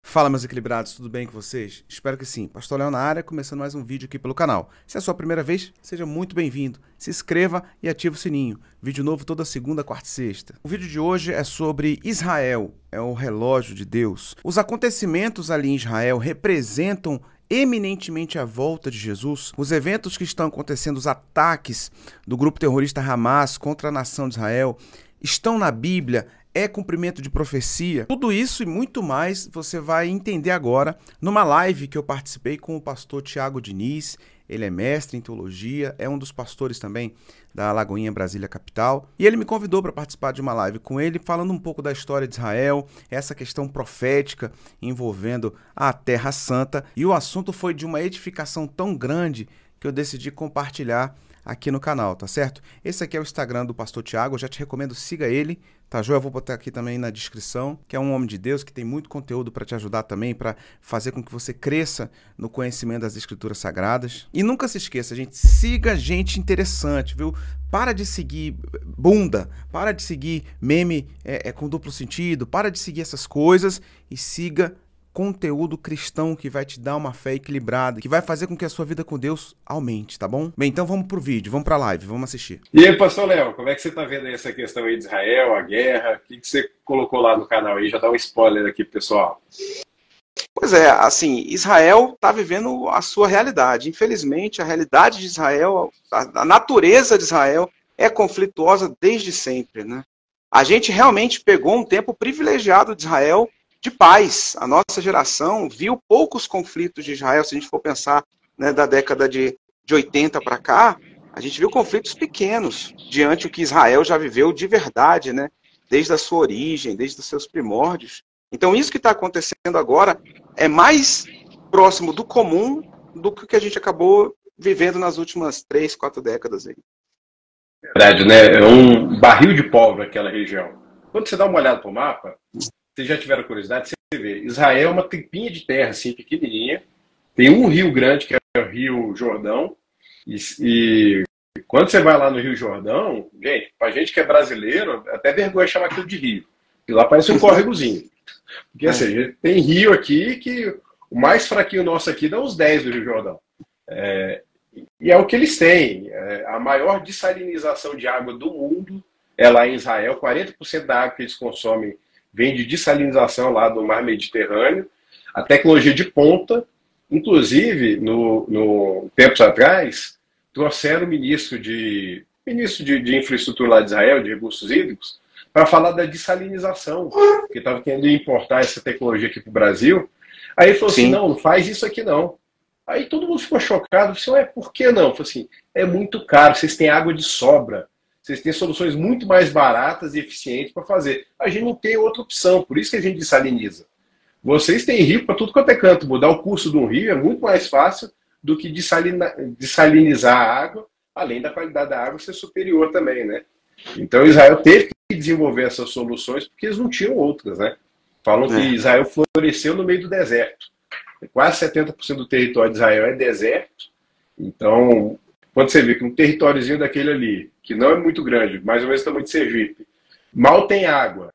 Fala, meus equilibrados, tudo bem com vocês? Espero que sim. Pastor Léo na área, começando mais um vídeo aqui pelo canal. Se é a sua primeira vez, seja muito bem-vindo. Se inscreva e ative o sininho. Vídeo novo toda segunda, quarta e sexta. O vídeo de hoje é sobre Israel, é o relógio de Deus. Os acontecimentos ali em Israel representam eminentemente a volta de Jesus. Os eventos que estão acontecendo, os ataques do grupo terrorista Hamas contra a nação de Israel, estão na Bíblia. É cumprimento de profecia? Tudo isso e muito mais você vai entender agora numa live que eu participei com o pastor Tiago Diniz. Ele é mestre em teologia, é um dos pastores também da Lagoinha Brasília Capital. E ele me convidou para participar de uma live com ele, falando um pouco da história de Israel, essa questão profética envolvendo a Terra Santa. E o assunto foi de uma edificação tão grande que eu decidi compartilhar aqui no canal, tá certo? Esse aqui é o Instagram do pastor Tiago, eu já te recomendo, siga ele, tá joia? Eu vou botar aqui também na descrição, que é um homem de Deus que tem muito conteúdo para te ajudar também, para fazer com que você cresça no conhecimento das escrituras sagradas. E nunca se esqueça, gente, siga gente interessante, viu? Para de seguir bunda, para de seguir meme com duplo sentido, para de seguir essas coisas e siga conteúdo cristão que vai te dar uma fé equilibrada, que vai fazer com que a sua vida com Deus aumente, tá bom? Bem, então vamos pro vídeo, vamos pra live, vamos assistir. E aí, pastor Léo, como é que você tá vendo aí essa questão aí de Israel, a guerra? O que você colocou lá no canal aí? Já dá um spoiler aqui pro pessoal. Pois é, assim, Israel está vivendo a sua realidade. Infelizmente, a realidade de Israel, a natureza de Israel é conflituosa desde sempre, né? A gente realmente pegou um tempo privilegiado de Israel de paz. A nossa geração viu poucos conflitos de Israel, se a gente for pensar, né, da década de 80 para cá, a gente viu conflitos pequenos diante do que Israel já viveu de verdade, né, desde a sua origem, desde os seus primórdios. Então isso que está acontecendo agora é mais próximo do comum do que o que a gente acabou vivendo nas últimas 3, 4 décadas aí. Verdade, né? É um barril de pólvora aquela região. Quando você dá uma olhada pro mapa, vocês já tiveram curiosidade, você vê, Israel é uma tripinha de terra, assim, pequenininha, tem um rio grande, que é o Rio Jordão, e quando você vai lá no Rio Jordão, gente, pra gente que é brasileiro, até vergonha chamar aquilo de rio, e lá parece um córregozinho, porque assim, tem rio aqui que o mais fraquinho nosso aqui dá uns 10 do Rio Jordão, e é o que eles têm, a maior dessalinização de água do mundo é lá em Israel, 40% da água que eles consomem vem de dessalinização lá do mar Mediterrâneo, a tecnologia de ponta, inclusive, no tempos atrás, trouxeram o ministro de infraestrutura lá de Israel, de recursos hídricos, para falar da dessalinização, que estava querendo importar essa tecnologia aqui para o Brasil. Aí ele falou assim, não faz isso aqui não. Aí todo mundo ficou chocado, falou assim, por que não? Falou assim, é muito caro, vocês têm água de sobra. Vocês têm soluções muito mais baratas e eficientes para fazer. A gente não tem outra opção, por isso que a gente dessaliniza. Vocês têm rio para tudo quanto é canto. Mudar o curso de um rio é muito mais fácil do que dessalinizar a água, além da qualidade da água ser superior também, né? Então Israel teve que desenvolver essas soluções porque eles não tinham outras, né? Falam que Israel floresceu no meio do deserto. Quase 70% do território de Israel é deserto. Então, quando você vê que um territóriozinho daquele ali, que não é muito grande, mais ou menos o tamanho de Sergipe, mal tem água,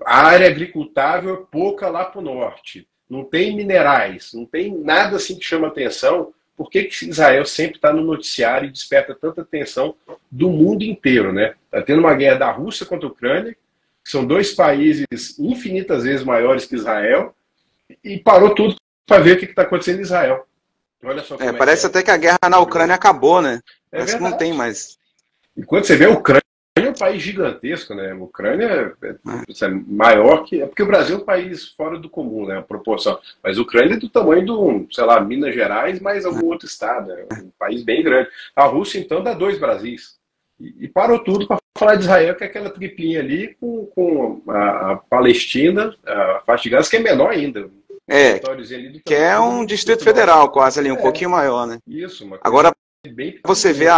a área agricultável é pouca lá para o norte, não tem minerais, não tem nada assim que chama atenção, por que Israel sempre está no noticiário e desperta tanta atenção do mundo inteiro, né? Está tendo uma guerra da Rússia contra a Ucrânia, que são dois países infinitas vezes maiores que Israel, e parou tudo para ver o que está acontecendo em Israel. Olha só parece até que a guerra na Ucrânia acabou, né? Parece que não tem mais. E quando você vê a Ucrânia é um país gigantesco, né? A Ucrânia é maior que... É porque o Brasil é um país fora do comum, né? A proporção. Mas a Ucrânia é do tamanho do, sei lá, Minas Gerais, mais algum outro estado. É um país bem grande. A Rússia, então, dá 2 Brasis. E parou tudo para falar de Israel, que é aquela triplinha ali com a Palestina, a faixa de Gaza, que é menor ainda. Que é um distrito federal quase ali, um pouquinho maior, né? Isso, agora, você vê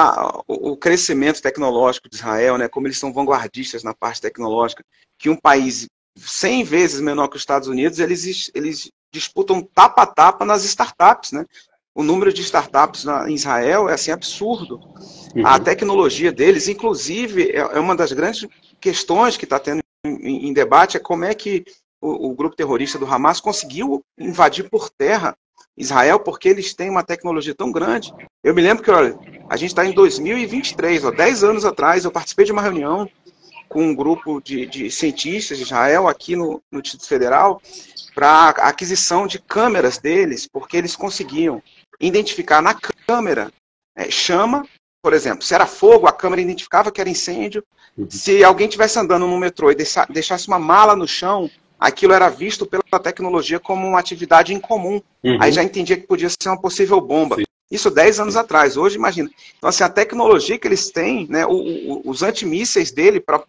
o crescimento tecnológico de Israel, né? Como eles são vanguardistas na parte tecnológica, que um país 100 vezes menor que os Estados Unidos, eles disputam tapa a tapa nas startups, né? O número de startups em Israel é assim absurdo. A tecnologia deles, inclusive, é uma das grandes questões que está tendo em debate, é como é que o grupo terrorista do Hamas conseguiu invadir por terra Israel, porque eles têm uma tecnologia tão grande. Eu me lembro que, olha, a gente está em 2023, 10 anos atrás, eu participei de uma reunião com um grupo de cientistas de Israel aqui no Distrito Federal para a aquisição de câmeras deles, porque eles conseguiam identificar na câmera chama, por exemplo, se era fogo, a câmera identificava que era incêndio. Se alguém estivesse andando no metrô e deixasse uma mala no chão, aquilo era visto pela tecnologia como uma atividade incomum. Aí já entendia que podia ser uma possível bomba. Sim. Isso 10 anos atrás. Hoje, imagina. Então, assim, a tecnologia que eles têm, né, os antimísseis dele para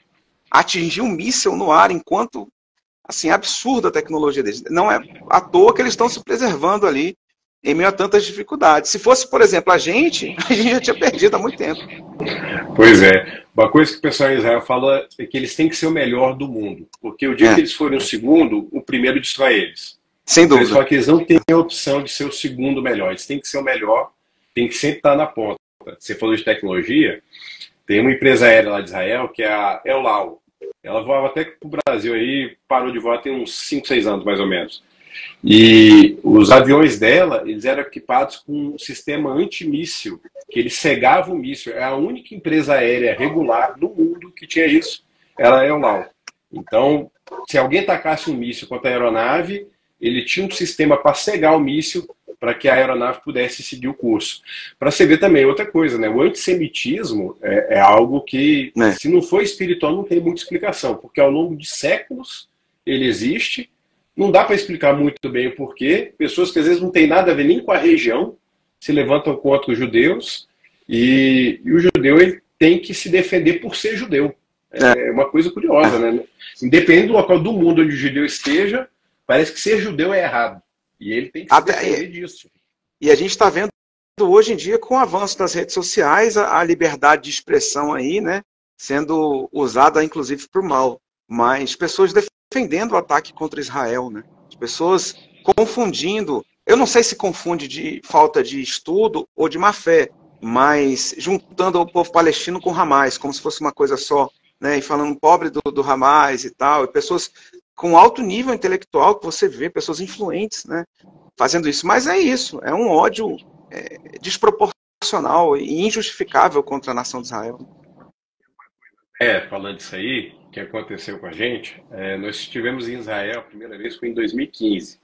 atingir um míssil no ar, enquanto, assim, absurda a tecnologia deles. Não é à toa que eles estão se preservando ali em meio a tantas dificuldades. Se fosse, por exemplo, a gente já tinha perdido há muito tempo. Pois é. Uma coisa que o pessoal em Israel fala é que eles têm que ser o melhor do mundo. Porque o dia que eles forem o segundo, o primeiro destrói eles. Sem dúvida. Eles falam que eles não têm a opção de ser o segundo melhor. Eles têm que ser o melhor, tem que sempre estar na ponta. Você falou de tecnologia, tem uma empresa aérea lá de Israel, que é a El Al. Ela voava até para o Brasil aí, parou de voar tem uns 5, 6 anos mais ou menos. E os aviões dela, eles eram equipados com um sistema antimíssil, que ele cegava o míssil. É a única empresa aérea regular no mundo que tinha isso. Era a El Al. Então, se alguém tacasse um míssil contra a aeronave, ele tinha um sistema para cegar o míssil para que a aeronave pudesse seguir o curso. Para você ver também outra coisa, né? O antissemitismo é algo que, se não for espiritual, não tem muita explicação, porque ao longo de séculos ele existe. Não dá para explicar muito bem o porquê. Pessoas que às vezes não tem nada a ver nem com a região se levantam contra os judeus, e o judeu ele tem que se defender por ser judeu. É uma coisa curiosa, né? Independente do local do mundo onde o judeu esteja, parece que ser judeu é errado. E ele tem que se defender disso. E a gente está vendo hoje em dia, com o avanço das redes sociais, a liberdade de expressão aí, né, sendo usada inclusive por mal. Mas pessoas defendendo o ataque contra Israel, né? As pessoas confundindo. Eu não sei se confunde de falta de estudo ou de má fé, mas juntando o povo palestino com o Hamas, como se fosse uma coisa só, né? E falando pobre do Hamas e tal, e pessoas com alto nível intelectual que você vê, pessoas influentes, né, fazendo isso. Mas é isso, é um ódio desproporcional e injustificável contra a nação de Israel. Falando disso aí, o que aconteceu com a gente, nós estivemos em Israel, a primeira vez foi em 2015.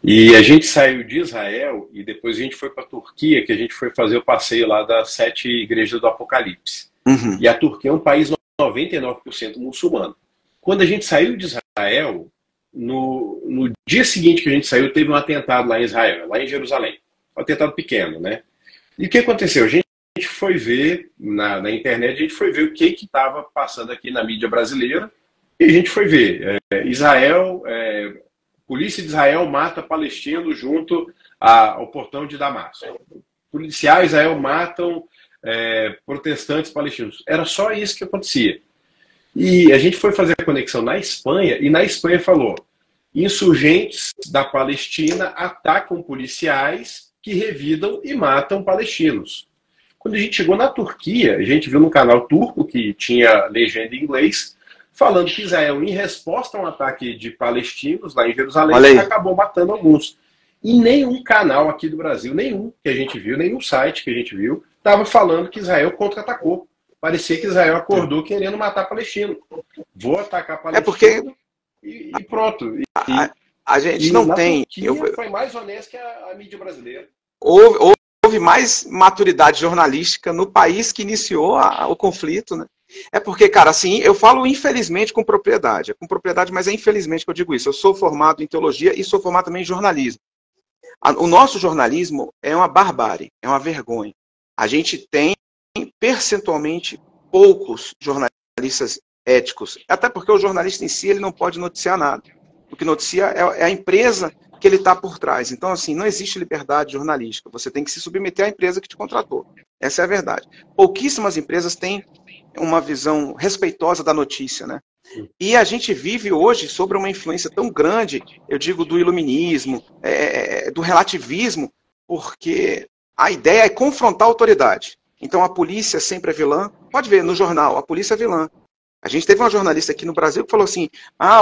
E a gente saiu de Israel e depois a gente foi para a Turquia, que a gente foi fazer o passeio lá das 7 igrejas do Apocalipse. E a Turquia é um país 99% muçulmano. Quando a gente saiu de Israel, no dia seguinte que a gente saiu, teve um atentado lá em Israel, lá em Jerusalém. Um atentado pequeno, né? E o que aconteceu? A gente foi ver, na internet, a gente foi ver o que estava passando aqui na mídia brasileira, e a gente foi ver. Polícia de Israel mata palestinos junto ao portão de Damasco. Policiais de Israel matam protestantes palestinos. Era só isso que acontecia. E a gente foi fazer a conexão na Espanha, e na Espanha falou: insurgentes da Palestina atacam policiais que revidam e matam palestinos. Quando a gente chegou na Turquia, a gente viu no canal turco, que tinha legenda em inglês, falando que Israel, em resposta a um ataque de palestinos lá em Jerusalém, acabou matando alguns. E nenhum canal aqui do Brasil, nenhum que a gente viu, nenhum site que a gente viu, estava falando que Israel contra-atacou. Parecia que Israel acordou querendo matar palestino. Vou atacar palestino porque e pronto. A gente não tem... Foi mais honesto que a mídia brasileira. Houve mais maturidade jornalística no país que iniciou o conflito, né? É porque, cara, assim, eu falo infelizmente com propriedade. É com propriedade, mas é infelizmente que eu digo isso. Eu sou formado em teologia e sou formado também em jornalismo. O nosso jornalismo é uma barbárie, é uma vergonha. A gente tem percentualmente poucos jornalistas éticos, até porque o jornalista em si ele não pode noticiar nada. O que noticia é a empresa que ele está por trás. Então, assim, não existe liberdade jornalística. Você tem que se submeter à empresa que te contratou. Essa é a verdade. Pouquíssimas empresas têm uma visão respeitosa da notícia, né? E a gente vive hoje sobre uma influência tão grande, eu digo, do iluminismo, do relativismo, porque a ideia é confrontar a autoridade. Então a polícia sempre é vilã. Pode ver no jornal, a polícia é vilã. A gente teve uma jornalista aqui no Brasil que falou assim,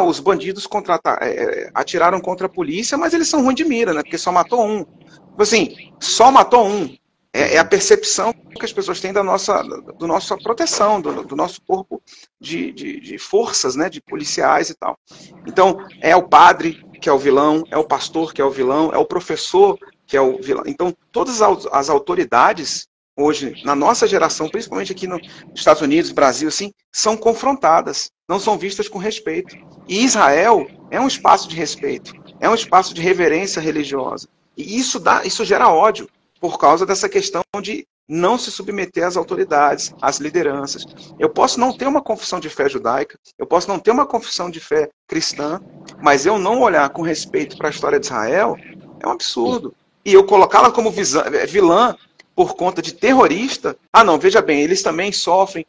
os bandidos atiraram contra a polícia, mas eles são ruins de mira, né? Porque só matou um. Assim, só matou um. É a percepção que as pessoas têm da nossa proteção, do nosso corpo de forças, né? De policiais e tal. Então, é o padre que é o vilão, é o pastor que é o vilão, é o professor que é o vilão. Então, todas as autoridades hoje, na nossa geração, principalmente aqui nos Estados Unidos, Brasil, assim, são confrontadas, não são vistas com respeito. E Israel é um espaço de respeito, é um espaço de reverência religiosa. E isso gera ódio, por causa dessa questão de não se submeter às autoridades, às lideranças. Eu posso não ter uma confissão de fé judaica, eu posso não ter uma confissão de fé cristã, mas eu não olhar com respeito para a história de Israel é um absurdo. E eu colocá-la como vilã por conta de terrorista, não, veja bem, eles também sofrem.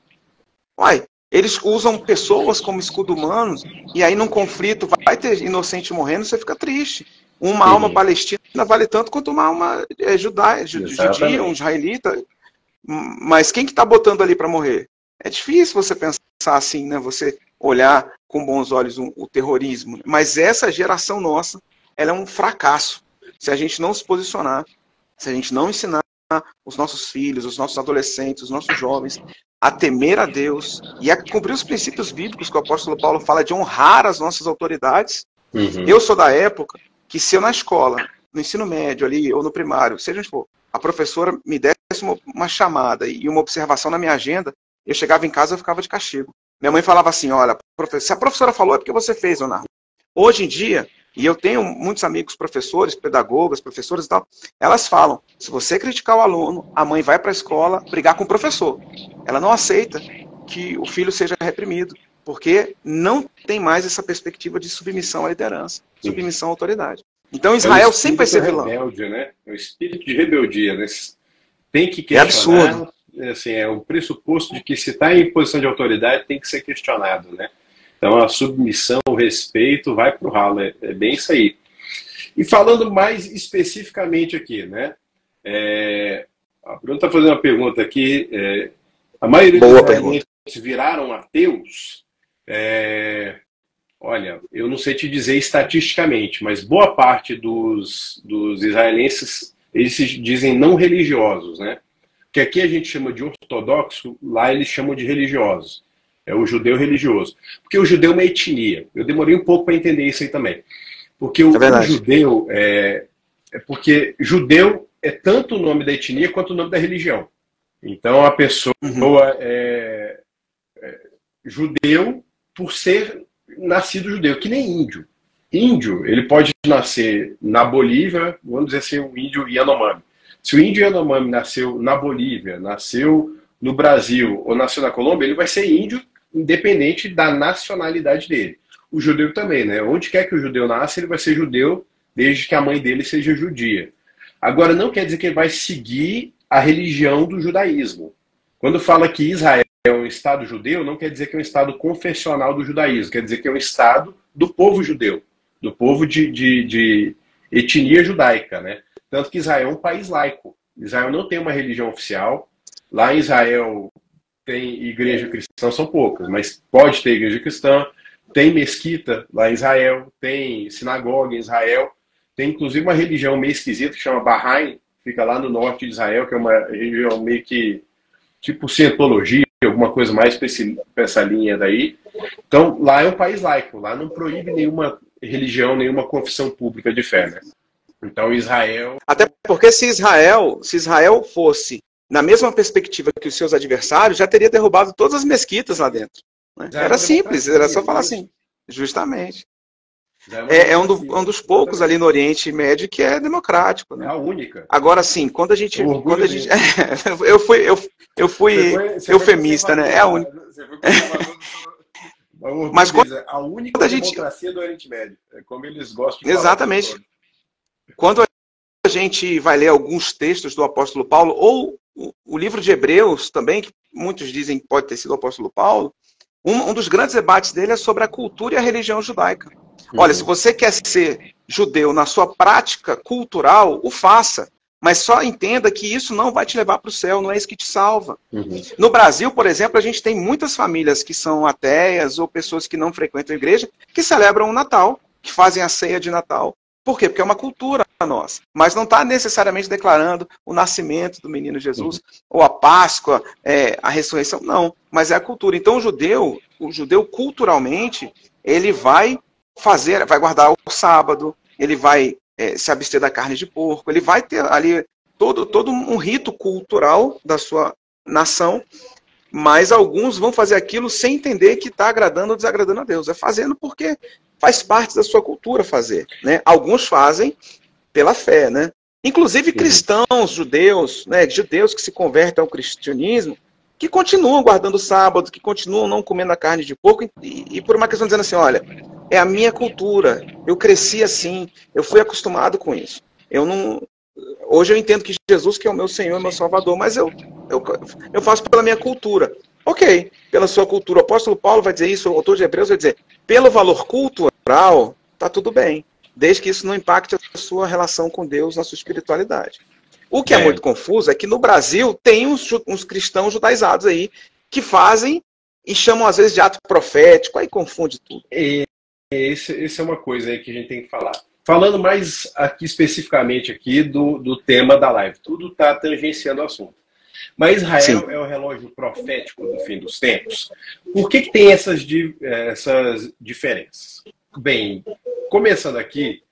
Eles usam pessoas como escudo humanos, e aí num conflito vai ter inocente morrendo, você fica triste. Uma alma palestina vale tanto quanto uma alma judia, um israelita. Mas quem que está botando ali para morrer? É difícil você pensar assim, né? Você olhar com bons olhos o terrorismo. Mas essa geração nossa, ela é um fracasso. Se a gente não se posicionar, se a gente não ensinar os nossos filhos, os nossos adolescentes, os nossos jovens a temer a Deus e a cumprir os princípios bíblicos que o apóstolo Paulo fala de honrar as nossas autoridades. Eu sou da época que se eu na escola, no ensino médio ali, ou no primário, seja onde for, a professora me desse uma chamada e uma observação na minha agenda, eu chegava em casa e ficava de castigo. Minha mãe falava assim, olha, se a professora falou é porque você fez, Leonardo. Hoje em dia, e eu tenho muitos amigos professores, pedagogas, professores e tal, elas falam, se você criticar o aluno, a mãe vai para a escola brigar com o professor. Ela não aceita que o filho seja reprimido, porque não tem mais essa perspectiva de submissão à liderança, submissão à autoridade. Então Israel sempre vai ser vilão. Rebelde, né? É o espírito de rebeldia, né? Tem que questionar. É absurdo. Assim, é o pressuposto de que se está em posição de autoridade tem que ser questionado, né? Então a submissão, o respeito vai para o ralo, é bem isso aí. E falando mais especificamente aqui, né? A Bruna está fazendo uma pergunta aqui. A maioria dos israelenses viraram ateus. Olha, eu não sei te dizer estatisticamente, mas boa parte dos israelenses, eles se dizem não religiosos, né? Que aqui a gente chama de ortodoxo, lá eles chamam de religiosos. É o judeu religioso. Porque o judeu é uma etnia. Eu demorei um pouco para entender isso aí também. Porque o judeu porque judeu é tanto o nome da etnia quanto o nome da religião. Então a pessoa é judeu por ser nascido judeu, que nem índio. Índio, ele pode nascer na Bolívia, vamos dizer assim, o índio Yanomami. Se o índio Yanomami nasceu na Bolívia, nasceu no Brasil ou nasceu na Colômbia, ele vai ser índio independente da nacionalidade dele. O judeu também, né? Onde quer que o judeu nasça, ele vai ser judeu desde que a mãe dele seja judia. Agora, não quer dizer que ele vai seguir a religião do judaísmo. Quando fala que Israel é um Estado judeu, não quer dizer que é um Estado confessional do judaísmo, quer dizer que é um Estado do povo judeu, do povo de etnia judaica, né? Tanto que Israel é um país laico. Israel não tem uma religião oficial. Lá em Israel tem igreja cristã, são poucas, mas pode ter igreja cristã. Tem mesquita lá em Israel, tem sinagoga em Israel. Tem inclusive uma religião meio esquisita que chama Bahá'í, fica lá no norte de Israel, que é uma religião meio que tipo cientologia, alguma coisa mais para essa linha daí. Então, lá é um país laico, lá não proíbe nenhuma religião, nenhuma confissão pública de fé, né? Então, Israel... Até porque se Israel fosse na mesma perspectiva que os seus adversários, já teria derrubado todas as mesquitas lá dentro. Né? Era simples, era só falar assim. Justamente. É um dos poucos ali no Oriente Médio que é democrático. Né? É a única. Agora sim, quando a gente eu fui eufemista, né? É a única. Mas a única democracia do Oriente Médio, é como eles gostam de falar. Exatamente. Quando a gente vai ler alguns textos do apóstolo Paulo, ou o livro de Hebreus também, que muitos dizem que pode ter sido o apóstolo Paulo, um dos grandes debates dele é sobre a cultura e a religião judaica. Olha, se você quer ser judeu na sua prática cultural, o faça. Mas só entenda que isso não vai te levar para o céu, não é isso que te salva. Uhum. No Brasil, por exemplo, a gente tem muitas famílias que são ateias ou pessoas que não frequentam a igreja, que celebram o Natal, que fazem a ceia de Natal. Por quê? Porque é uma cultura nossa. Mas não está necessariamente declarando o nascimento do menino Jesus, ou a Páscoa, a ressurreição. Não, mas é a cultura. Então o judeu culturalmente, ele vai guardar o sábado, ele vai se abster da carne de porco, ele vai ter ali todo um rito cultural da sua nação, mas alguns vão fazer aquilo sem entender que está agradando ou desagradando a Deus. É fazendo porque faz parte da sua cultura fazer, né? Alguns fazem pela fé, né? Inclusive cristãos, judeus, né? Judeus que se convertem ao cristianismo, que continuam guardando o sábado, que continuam não comendo a carne de porco, e por uma questão dizendo assim, olha, é a minha cultura, eu cresci assim, eu fui acostumado com isso. Hoje eu entendo que Jesus que é o meu Senhor, meu Salvador, mas eu faço pela minha cultura. Ok, pela sua cultura. O apóstolo Paulo vai dizer isso, o autor de Hebreus vai dizer, pelo valor cultural, tá tudo bem, desde que isso não impacte a sua relação com Deus, na sua espiritualidade. O que é muito confuso é que no Brasil tem uns cristãos judaizados aí que fazem e chamam às vezes de ato profético, aí confunde tudo. Essa é uma coisa aí que a gente tem que falar. Falando mais aqui especificamente aqui do tema da live, tudo está tangenciando o assunto. Mas Israel Sim. é o relógio profético do fim dos tempos. Por que tem essas diferenças? Bem, começando aqui,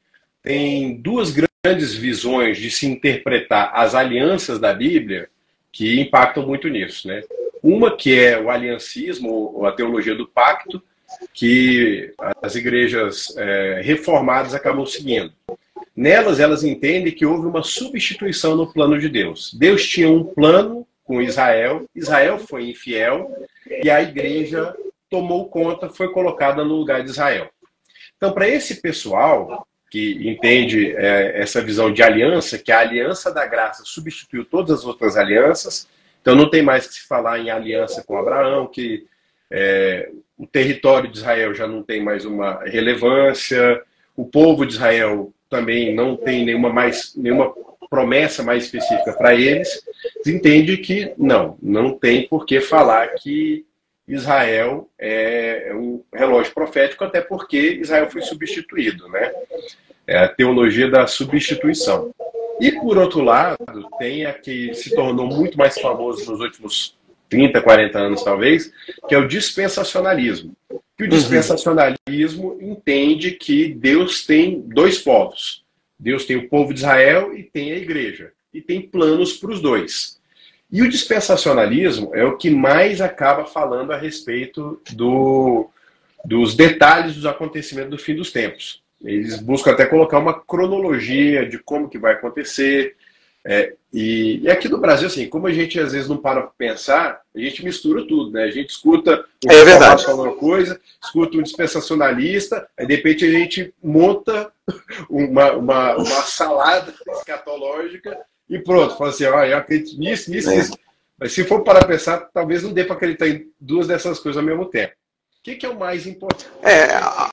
tem duas grandes visões de se interpretar as alianças da Bíblia que impactam muito nisso, né? Uma que é o aliancismo, ou a teologia do pacto, que as igrejas reformadas acabam seguindo. Nelas, elas entendem que houve uma substituição no plano de Deus. Deus tinha um plano com Israel, Israel foi infiel, e a igreja tomou conta, foi colocada no lugar de Israel. Então, para esse pessoal que entende essa visão de aliança, que a aliança da graça substituiu todas as outras alianças, então não tem mais que se falar em aliança com Abraão, que o território de Israel já não tem mais uma relevância, o povo de Israel também não tem nenhuma promessa mais específica para eles, entende que não tem por que falar que Israel é um relógio profético, até porque Israel foi substituído, né? É a teologia da substituição. E, por outro lado, tem a que se tornou muito mais famoso nos últimos 30, 40 anos, talvez, que é o dispensacionalismo. Que o dispensacionalismo entende que Deus tem dois povos. Deus tem o povo de Israel e tem a igreja. E tem planos para os dois. E o dispensacionalismo é o que mais acaba falando a respeito dos detalhes dos acontecimentos do fim dos tempos. Eles buscam até colocar uma cronologia de como que vai acontecer. E aqui no Brasil, assim, como a gente às vezes não para para pensar, a gente mistura tudo, né? A gente escuta um verdade. falando uma coisa, escuta um dispensacionalista, aí de repente a gente monta uma salada escatológica e pronto, fala assim, eu acredito nisso. Mas se for para pensar, talvez não dê para acreditar em duas dessas coisas ao mesmo tempo. O que é o mais importante?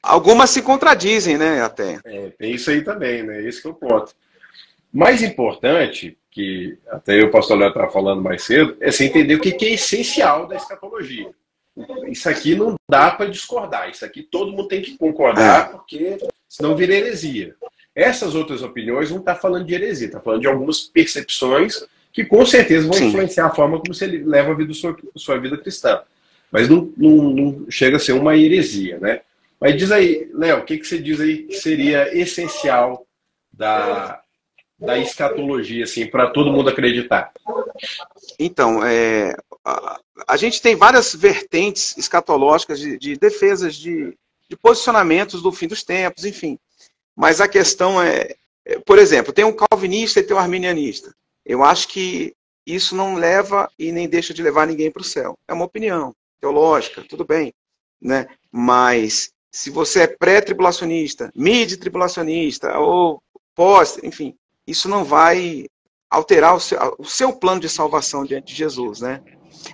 Algumas se contradizem, né, até. Tem isso aí também, né? Esse que é o ponto. Mais importante, que até o pastor Léo estava falando mais cedo, é você entender o que é essencial da escatologia. Isso aqui não dá para discordar, isso aqui todo mundo tem que concordar, porque senão vira heresia. Essas outras opiniões não estão falando de heresia, está falando de algumas percepções que com certeza vão influenciar a forma como você leva a vida, sua vida cristã. Mas não chega a ser uma heresia, né? Mas diz aí, Léo, o que você diz aí que seria essencial da escatologia, assim, para todo mundo acreditar? Então, a gente tem várias vertentes escatológicas de defesas de posicionamentos do fim dos tempos, enfim. Mas a questão por exemplo, tem um calvinista e tem um arminianista. Eu acho que isso não leva e nem deixa de levar ninguém para o céu. É uma opinião teológica, tudo bem, né? Mas se você é pré-tribulacionista, mid-tribulacionista ou pós, enfim, isso não vai alterar o seu plano de salvação diante de Jesus, né?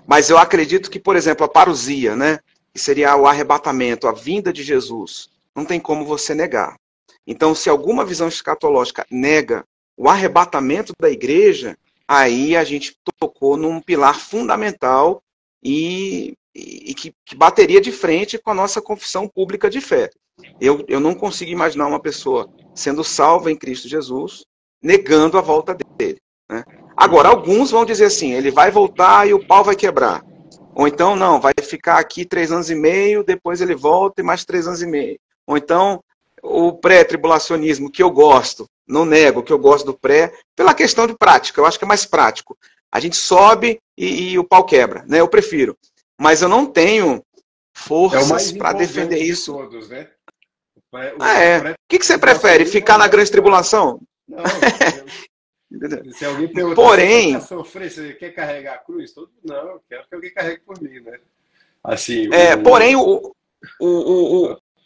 Mas eu acredito que, por exemplo, a parousia, né? Que seria o arrebatamento, a vinda de Jesus, não tem como você negar. Então, se alguma visão escatológica nega o arrebatamento da igreja, aí a gente tocou num pilar fundamental e que bateria de frente com a nossa confissão pública de fé. Eu não consigo imaginar uma pessoa sendo salva em Cristo Jesus negando a volta dele, né? Agora, alguns vão dizer assim, ele vai voltar e o pau vai quebrar. Ou então, não, vai ficar aqui 3 anos e meio, depois ele volta e mais 3 anos e meio. Ou então, o pré-tribulacionismo, que eu gosto, não nego que eu gosto do pré, pela questão de prática, eu acho que é mais prático. A gente sobe e o pau quebra, né? Eu prefiro. Mas eu não tenho forças para defender isso. Todos, né? O que você prefere? Ficar na grande tribulação? Não, se alguém perguntar, porém, você quer sofrer, você quer carregar a cruz? Não, eu quero que alguém carregue por mim, né? Assim, porém,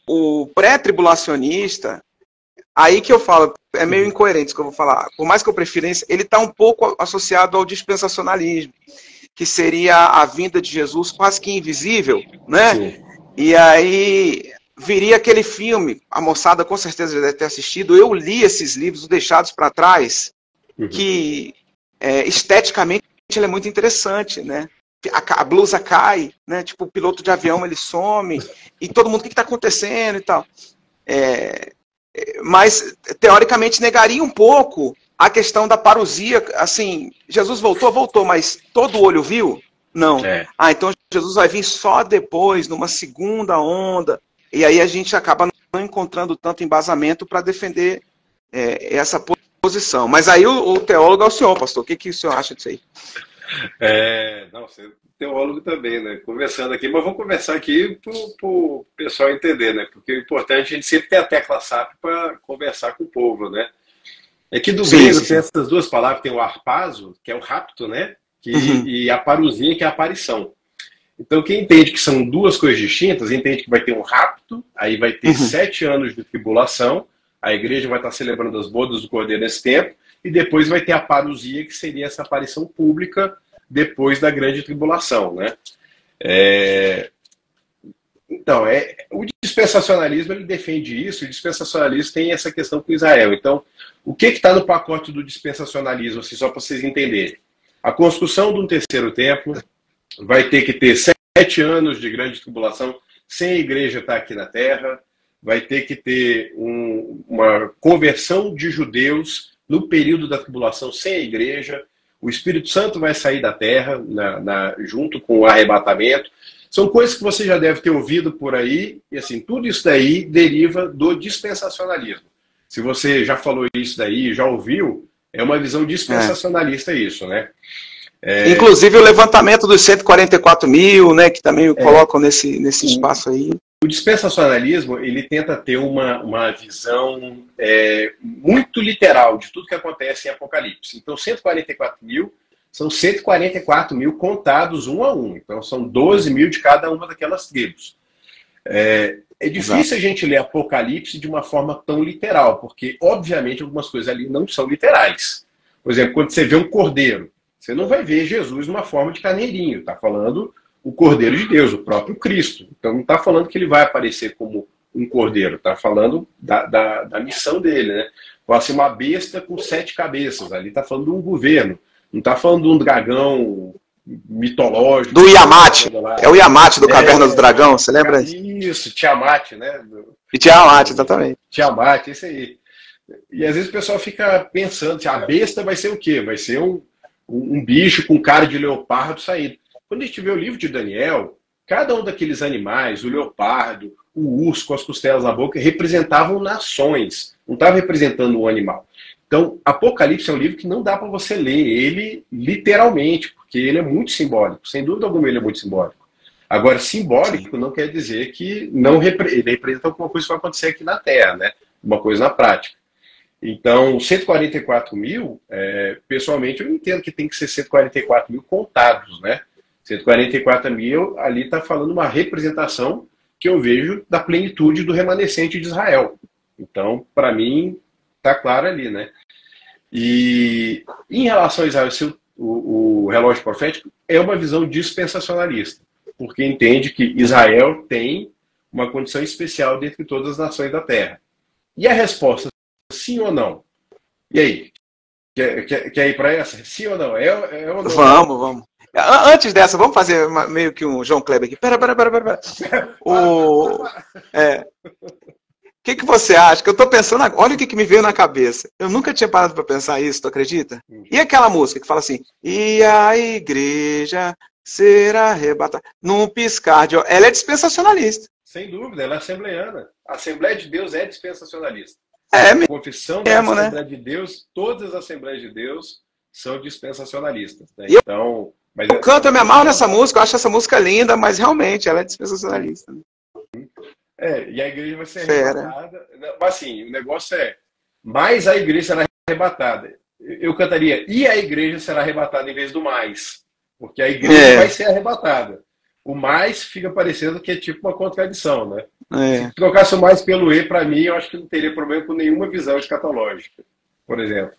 o pré-tribulacionista, aí que eu falo, é meio incoerente isso que eu vou falar. Por mais que eu prefira isso, ele está um pouco associado ao dispensacionalismo, que seria a vinda de Jesus quase que invisível, né? Sim. E aí viria aquele filme, a moçada com certeza já deve ter assistido, eu li esses livros, Deixados para Trás, que esteticamente ele é muito interessante, né? A blusa cai, né? Tipo, o piloto de avião ele some, e todo mundo, o que está acontecendo e tal. Mas, teoricamente, negaria um pouco a questão da parousia. Assim, Jesus voltou, mas todo olho viu? Não. Então Jesus vai vir só depois, numa segunda onda, e aí a gente acaba não encontrando tanto embasamento para defender essa posição. Mas aí o teólogo é o senhor, pastor. O que o senhor acha disso aí? Não, você é teólogo também, né? Conversando aqui, mas vamos conversar aqui para o pessoal entender, né? Porque o importante é a gente sempre ter a tecla SAP para conversar com o povo, né? É que do grego tem essas duas palavras, tem o arpazo, que é o rapto, né? E a parousia, que é a aparição. Então, quem entende que são duas coisas distintas, entende que vai ter um rapto, aí vai ter 7 anos de tribulação, a igreja vai estar celebrando as bodas do Cordeiro nesse tempo, e depois vai ter a parousia, que seria essa aparição pública depois da grande tribulação, né? Então, o dispensacionalismo ele defende isso, o dispensacionalismo tem essa questão com Israel. Então, o que está no pacote do dispensacionalismo, assim, só para vocês entenderem? A construção de um terceiro templo vai ter que ter 7 anos de grande tribulação sem a igreja estar aqui na terra, vai ter que ter uma conversão de judeus no período da tribulação sem a igreja, o Espírito Santo vai sair da terra junto com o arrebatamento. São coisas que você já deve ter ouvido por aí, e assim, tudo isso daí deriva do dispensacionalismo. Se você já falou isso daí, já ouviu, é uma visão dispensacionalista isso, né? Inclusive o levantamento dos 144 mil, né, que também colocam nesse espaço aí. O dispensacionalismo, ele tenta ter uma visão muito literal de tudo que acontece em Apocalipse. Então, 144 mil são 144 mil contados um a um. Então, são 12 mil de cada uma daquelas tribos. É difícil a gente ler Apocalipse de uma forma tão literal, porque, obviamente, algumas coisas ali não são literais. Por exemplo, quando você vê um cordeiro, você não vai ver Jesus numa forma de carneirinho. Está falando o Cordeiro de Deus, o próprio Cristo. Então não está falando que ele vai aparecer como um cordeiro, está falando da missão dele, né? Pode ser uma besta com 7 cabeças, ali está falando de um governo, não está falando de um dragão mitológico. Do Yamat, é o Yamat do Caverna do Dragão, você lembra disso? Isso, Tiamat, né? E Tiamat, exatamente. Tiamat, isso aí. E às vezes o pessoal fica pensando, a besta vai ser o quê? Vai ser um bicho com cara de leopardo saindo. Quando a gente vê o livro de Daniel, cada um daqueles animais, o leopardo, o urso com as costelas na boca, representavam nações, não estava representando um animal. Então, Apocalipse é um livro que não dá para você ler ele literalmente, porque ele é muito simbólico. Sem dúvida alguma, ele é muito simbólico. Agora, simbólico não quer dizer que ele representa alguma coisa que vai acontecer aqui na Terra, né? Uma coisa na prática. Então, 144 mil, pessoalmente, eu entendo que tem que ser 144 mil contados, né? 144 mil, ali está falando uma representação que eu vejo da plenitude do remanescente de Israel. Então, para mim, está claro ali, né? E em relação a Israel, o relógio profético é uma visão dispensacionalista, porque entende que Israel tem uma condição especial dentre todas as nações da Terra. E a resposta, sim ou não? E aí? Quer ir para essa? Sim ou não? É ou não? Vamos. Antes dessa, vamos fazer meio que um João Kleber aqui. Pera. O que você acha? Que eu tô pensando agora. Olha o que me veio na cabeça. Eu nunca tinha parado para pensar isso, tu acredita? E aquela música que fala assim: e a igreja será arrebatada num piscar de olhos. Ela é dispensacionalista. Sem dúvida, ela é assembleiana. A Assembleia de Deus é dispensacionalista. A confissão da Assembleia de Deus, todas as Assembleias de Deus são dispensacionalistas. Né? Então, eu canto, eu me amarro nessa música, eu acho essa música linda, mas realmente ela é dispensacionalista. E a igreja vai ser arrebatada. Mas assim, o negócio é, mais a igreja será arrebatada. Eu cantaria, e a igreja será arrebatada em vez do mais. Porque a igreja vai ser arrebatada. O mais fica parecendo que é tipo uma contradição, né? Se trocasse o mais pelo e, para mim, eu acho que não teria problema com nenhuma visão escatológica, por exemplo.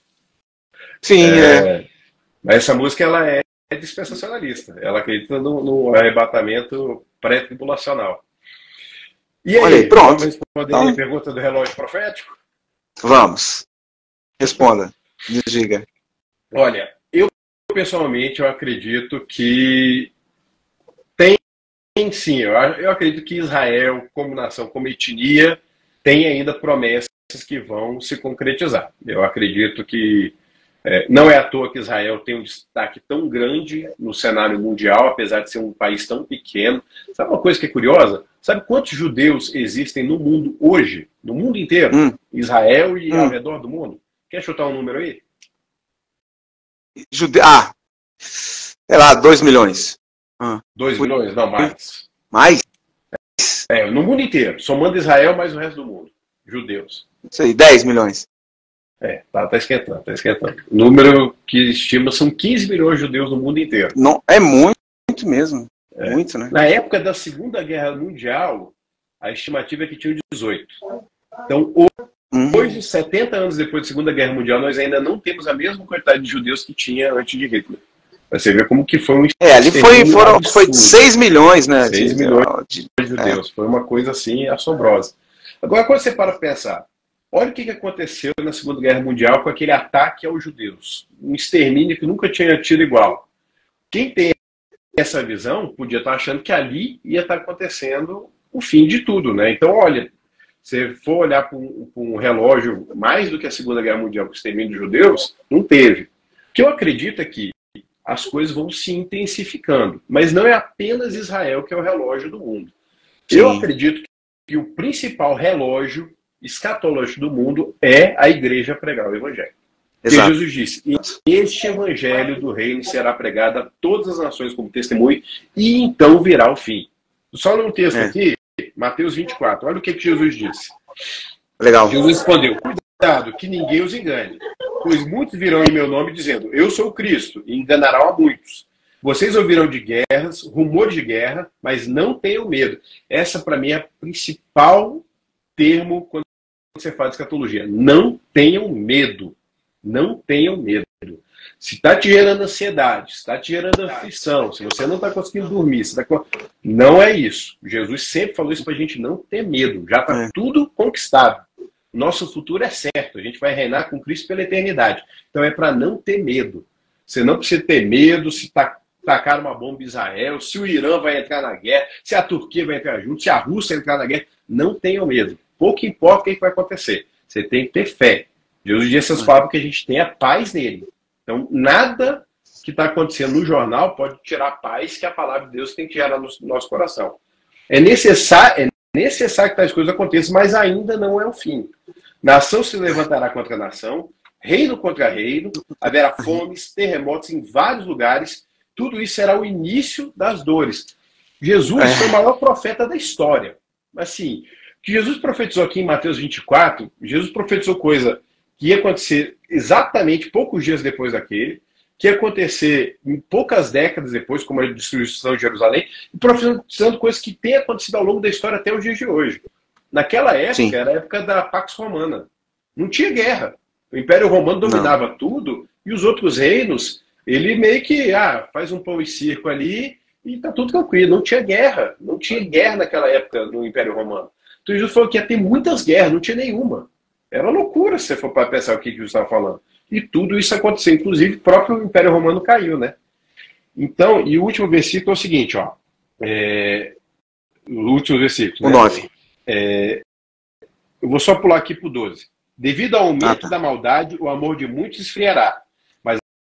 Sim, Mas essa música, ela é dispensacionalista. Ela acredita no arrebatamento pré-tribulacional. E aí, olha, pronto. Vamos responder a pergunta do relógio profético? Vamos. Responda. Me diga. Olha, pessoalmente, eu acredito que sim, eu acredito que Israel, como nação, como etnia, tem ainda promessas que vão se concretizar. Eu acredito que não é à toa que Israel tem um destaque tão grande no cenário mundial, apesar de ser um país tão pequeno. Sabe uma coisa que é curiosa? Sabe quantos judeus existem no mundo hoje? No mundo inteiro? Israel e ao redor do mundo? Quer chutar um número aí? Sei lá, 2 milhões. 2 milhões? Não, mais. Mais? No mundo inteiro. Somando Israel mais o resto do mundo. Judeus. Isso aí, 10 milhões. Tá esquentando. O número que estima são 15 milhões de judeus no mundo inteiro. Não, é muito mesmo. Muito, né? Na época da Segunda Guerra Mundial, a estimativa é que tinham 18. Então, hoje, 70 anos depois da Segunda Guerra Mundial, nós ainda não temos a mesma quantidade de judeus que tinha antes de Hitler. Você vê como que foi um ali foi 6 milhões, né? 6 milhões de judeus. Foi uma coisa assim assombrosa. Agora, quando você para pensar, olha o que aconteceu na Segunda Guerra Mundial com aquele ataque aos judeus. Um extermínio que nunca tinha tido igual. Quem tem essa visão podia estar achando que ali ia estar acontecendo o fim de tudo, né? Então, olha, se for olhar para um relógio mais do que a Segunda Guerra Mundial com o extermínio de judeus, não teve. O que eu acredito é que as coisas vão se intensificando. Mas não é apenas Israel que é o relógio do mundo. Sim. Eu acredito que o principal relógio escatológico do mundo é a igreja pregar o evangelho. Porque Jesus disse, este evangelho do reino será pregado a todas as nações como testemunho, e então virá o fim. Só num texto aqui, Mateus 24, olha o que Jesus disse. Legal. Jesus respondeu, cuidado, que ninguém os engane. Pois muitos virão em meu nome dizendo, eu sou o Cristo, e enganarão a muitos. Vocês ouvirão de guerras, rumores de guerra, mas não tenham medo. Essa, para mim, é o principal termo quando você faz escatologia. Não tenham medo. Não tenham medo. Se está te gerando ansiedade, se está te gerando aflição, se você não está conseguindo dormir, não é isso. Jesus sempre falou isso para a gente não ter medo. Já está tudo conquistado. Nosso futuro é certo, a gente vai reinar com Cristo pela eternidade. Então é para não ter medo. Você não precisa ter medo se tacar uma bomba em Israel, se o Irã vai entrar na guerra, se a Turquia vai entrar junto, se a Rússia entrar na guerra. Não tenham medo. Pouco importa o que vai acontecer. Você tem que ter fé. Jesus disse essas palavras que a gente tenha paz nele. Então nada que está acontecendo no jornal pode tirar a paz que a palavra de Deus tem que gerar no nosso coração. É necessário que tais coisas aconteçam, mas ainda não é o fim. Nação se levantará contra nação, reino contra reino, haverá fomes, terremotos em vários lugares, tudo isso será o início das dores. Jesus foi o maior profeta da história. Assim, o que Jesus profetizou aqui em Mateus 24, Jesus profetizou coisa que ia acontecer exatamente poucos dias depois daquele, que ia acontecer em poucas décadas depois, como a destruição de Jerusalém, e profetizando coisas que têm acontecido ao longo da história até os dias de hoje. Naquela época, era a época da Pax Romana. Não tinha guerra. O Império Romano dominava tudo, e os outros reinos, ele meio que faz um pão e circo ali, e tá tudo tranquilo. Não tinha guerra. Não tinha guerra naquela época no Império Romano. Então Jesus falou que ia ter muitas guerras, não tinha nenhuma. Era loucura se você for para pensar o que Jesus estava falando. e tudo isso aconteceu. Inclusive, o próprio Império Romano caiu, né? Então, e o último versículo é o seguinte, ó. O último versículo, O né? 9. Eu vou só pular aqui para o 12. Devido ao aumento da maldade, o amor de muitos esfriará.